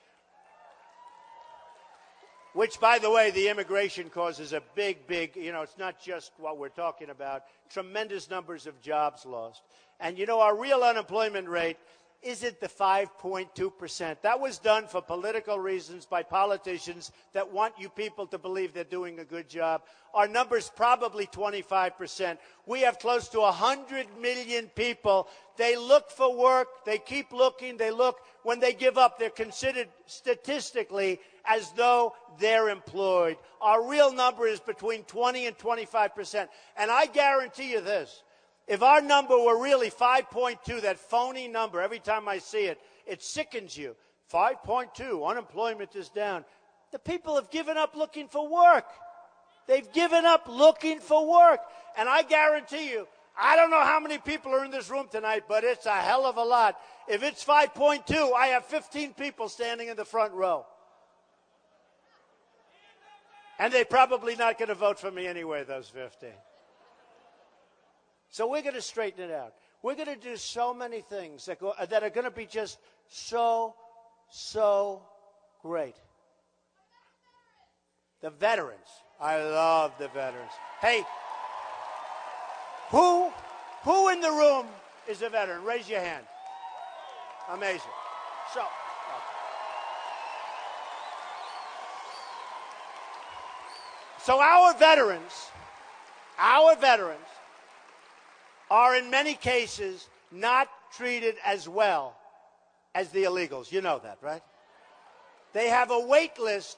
Which, by the way, the immigration causes a big, it's not just what we're talking about, tremendous numbers of jobs lost. And, our real unemployment rate isn't the 5.2%. That was done for political reasons by politicians that want you people to believe they're doing a good job. Our number's probably 25%. We have close to 100 million people. They look for work. They keep looking. They look. When they give up, they're considered statistically as though they're employed. Our real number is between 20 and 25%. And I guarantee you this. If our number were really 5.2, that phony number, every time I see it, it sickens you. 5.2, unemployment is down. The people have given up looking for work. They've given up looking for work. And I guarantee you, I don't know how many people are in this room tonight, but it's a hell of a lot. If it's 5.2, I have 15 people standing in the front row. And they're probably not going to vote for me anyway, those 15. So we're going to straighten it out. We're going to do so many things that are going to be just so great. The veterans. I love the veterans. Hey, who in the room is a veteran? Raise your hand. Amazing. So our veterans are in many cases not treated as well as the illegals. You know that, right? They have a wait list.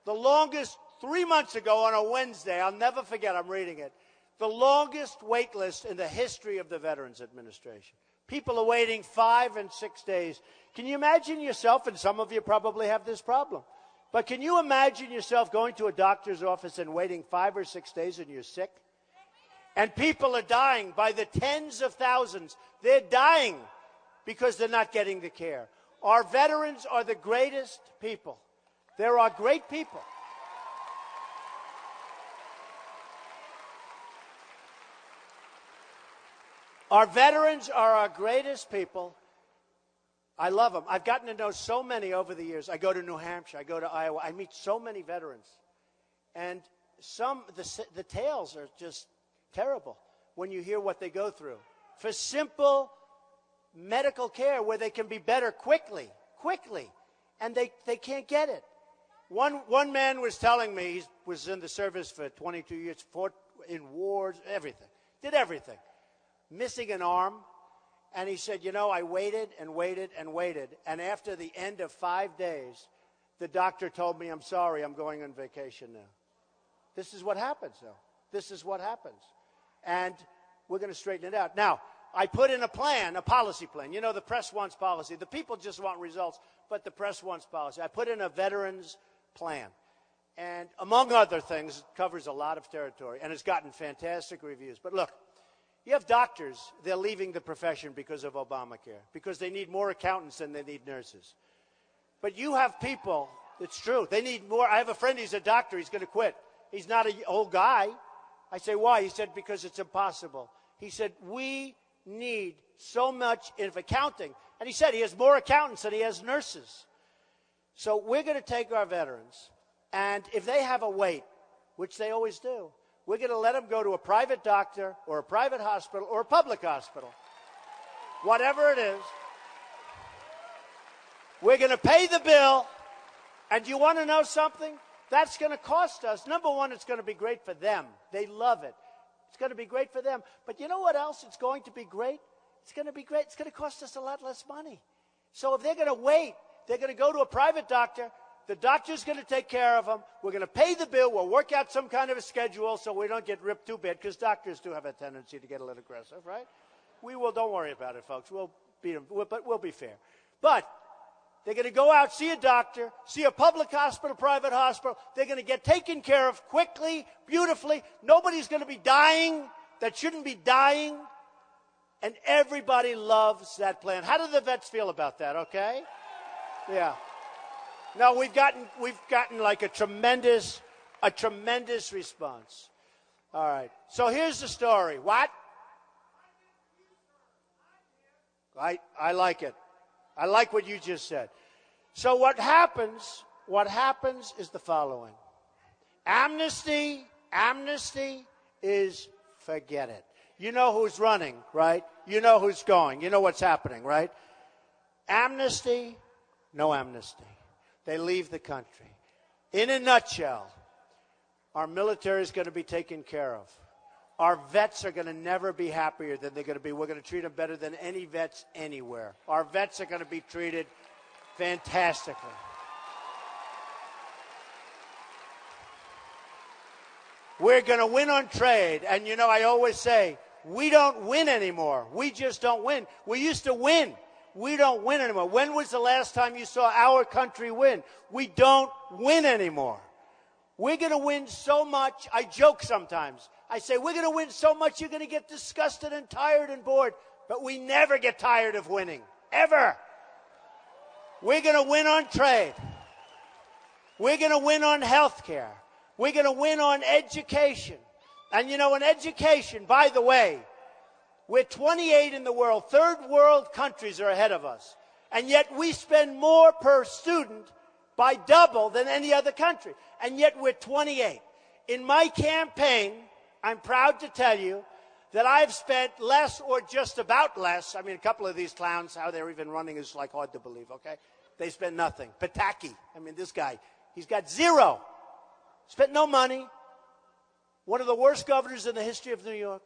The longest, 3 months ago on a Wednesday, I'll never forget, I'm reading it, the longest wait list in the history of the Veterans Administration. People are waiting 5 and 6 days. Can you imagine yourself, and some of you probably have this problem, but can you imagine yourself going to a doctor's office and waiting 5 or 6 days and you're sick? And people are dying by the tens of thousands. They're dying because they're not getting the care. Our veterans are the greatest people. There are great people. Our veterans are our greatest people, I love them. I've gotten to know so many over the years. I go to New Hampshire. I go to Iowa. I meet so many veterans. And the tales are just terrible when you hear what they go through. For simple medical care where they can be better quickly. And they can't get it. One man was telling me, he was in the service for 22 years, fought in wars, everything. Did everything. Missing an arm. And he said, I waited and waited and waited. And after the end of 5 days, the doctor told me, I'm sorry, I'm going on vacation now. This is what happens, though. This is what happens. And we're going to straighten it out. Now, I put in a plan, a policy plan. The press wants policy. The people just want results, but the press wants policy. I put in a veterans plan. And among other things, it covers a lot of territory. And it's gotten fantastic reviews. But look, you have doctors, they're leaving the profession because of Obamacare, because they need more accountants than they need nurses. But you have people, it's true, they need more. I have a friend, he's a doctor, he's going to quit. He's not an old guy. I say, why? He said, because it's impossible. He said, we need so much in accounting. And he said he has more accountants than he has nurses. So we're going to take our veterans, and if they have a wait, which they always do, we're going to let them go to a private doctor or a private hospital or a public hospital. Whatever it is. We're going to pay the bill. And do you want to know something? That's going to cost us. Number one, it's going to be great for them. They love it. It's going to be great for them. But you know what else? It's going to be great. It's going to be great. It's going to cost us a lot less money. So if they're going to wait, they're going to go to a private doctor. The doctor's going to take care of them. We're going to pay the bill. We'll work out some kind of a schedule so we don't get ripped too bad, because doctors do have a tendency to get a little aggressive, right? We will. Don't worry about it, folks. We'll beat them, but we'll be fair. But they're going to go out, see a doctor, see a public hospital, private hospital. They're going to get taken care of quickly, beautifully. Nobody's going to be dying that shouldn't be dying. And everybody loves that plan. How do the vets feel about that, okay? Yeah. No, we've gotten like a tremendous response. All right. So here's the story. What? I like it. I like what you just said. So what happens is the following. Amnesty is forget it. You know who's running, right? You know who's going. You know what's happening, right? Amnesty, no amnesty. They leave the country. In a nutshell, our military is going to be taken care of. Our vets are going to never be happier than they're going to be. We're going to treat them better than any vets anywhere. Our vets are going to be treated fantastically. We're going to win on trade. And, I always say, we don't win anymore. We just don't win. We used to win. We don't win anymore. When was the last time you saw our country win? We don't win anymore. We're going to win so much. I joke sometimes. I say, we're going to win so much you're going to get disgusted and tired and bored. But we never get tired of winning. Ever. We're going to win on trade. We're going to win on health care. We're going to win on education. And in education, by the way, we're 28 in the world. Third world countries are ahead of us. And yet we spend more per student by double than any other country. And yet we're 28. In my campaign, I'm proud to tell you that I've spent less or just about less. I mean, a couple of these clowns, how they're even running is like hard to believe, okay? They spend nothing. Pataki, this guy, he's got zero. Spent no money. One of the worst governors in the history of New York.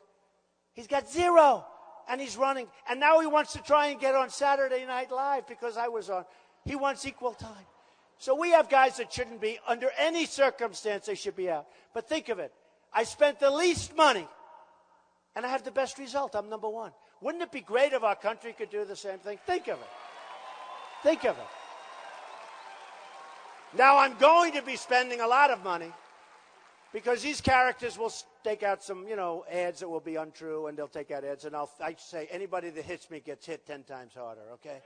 He's got zero, and he's running. And now he wants to try and get on Saturday Night Live because I was on. He wants equal time. So we have guys that shouldn't be, under any circumstance, they should be out. But think of it. I spent the least money, and I have the best result. I'm number one. Wouldn't it be great if our country could do the same thing? Think of it. Think of it. Now, I'm going to be spending a lot of money because these characters will take out some, ads that will be untrue, and they'll take out ads, and I say anybody that hits me gets hit 10 times harder, okay?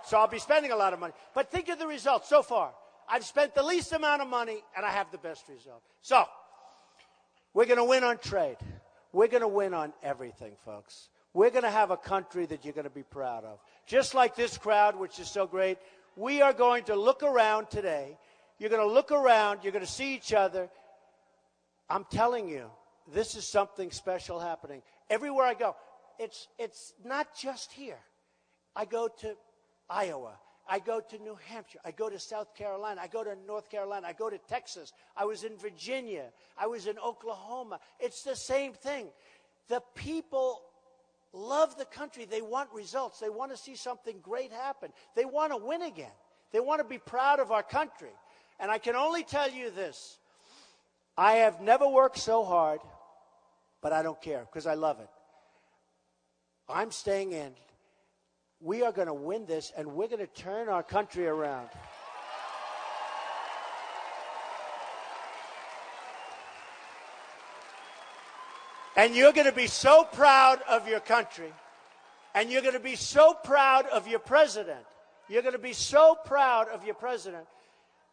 So I'll be spending a lot of money. But think of the results so far. I've spent the least amount of money, and I have the best result. So we're going to win on trade. We're going to win on everything, folks. We're going to have a country that you're going to be proud of. Just like this crowd, which is so great. We are going to look around today. You're going to look around. You're going to see each other. I'm telling you, this is something special happening. Everywhere I go, it's not just here. I go to Iowa. I go to New Hampshire. I go to South Carolina. I go to North Carolina. I go to Texas. I was in Virginia. I was in Oklahoma. It's the same thing. The people love the country. They want results. They want to see something great happen. They want to win again. They want to be proud of our country. And I can only tell you this. I have never worked so hard, but I don't care because I love it. I'm staying in. We are going to win this, and we're going to turn our country around. And you're going to be so proud of your country, and you're going to be so proud of your president. You're going to be so proud of your president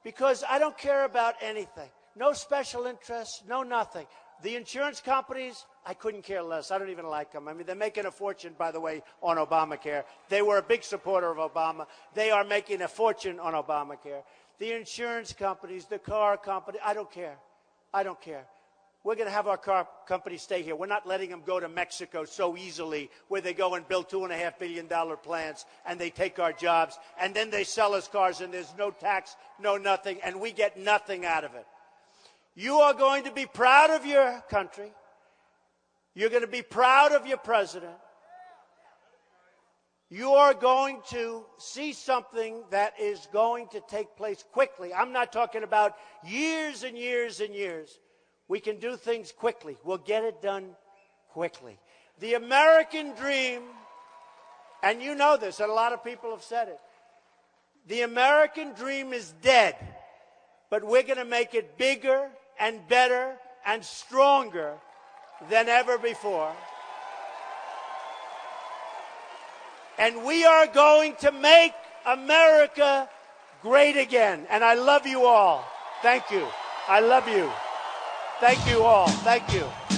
because I don't care about anything. No special interests, no nothing. The insurance companies, I couldn't care less. I don't even like them. I mean, they're making a fortune, by the way, on Obamacare. They were a big supporter of Obama. They are making a fortune on Obamacare. The insurance companies, the car company, I don't care. I don't care. We're going to have our car company stay here. We're not letting them go to Mexico so easily where they go and build $2.5 billion plants and they take our jobs and then they sell us cars and there's no tax, no nothing, and we get nothing out of it. You are going to be proud of your country. You're going to be proud of your president. You are going to see something that is going to take place quickly. I'm not talking about years and years and years. We can do things quickly. We'll get it done quickly. The American dream, and you know this, and a lot of people have said it, the American dream is dead, but we're going to make it bigger and better and stronger than ever before. And we are going to make America great again. And I love you all. Thank you. I love you. Thank you all. Thank you.